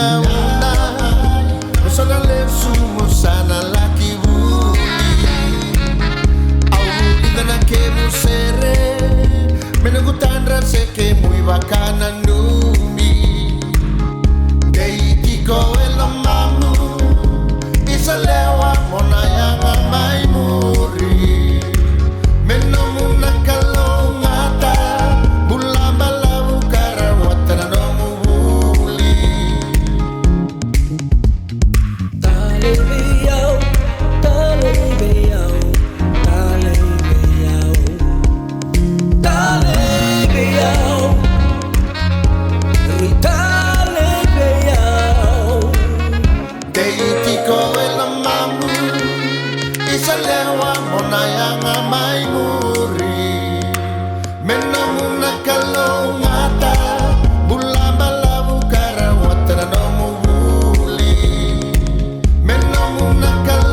una Sono le sumo sana laki wuli Au idana ke musere Menegutan rase ke muy bacana numi Deiti ko ela mamu Isa lewa mona yanga mai muri Menomu nakalongata Bulamba lawu karawatana nomu wuli Isalewa mona yanga mai muri Menomu nakalongata Bulamba lawu karawatana nomu wuli Menomu nakal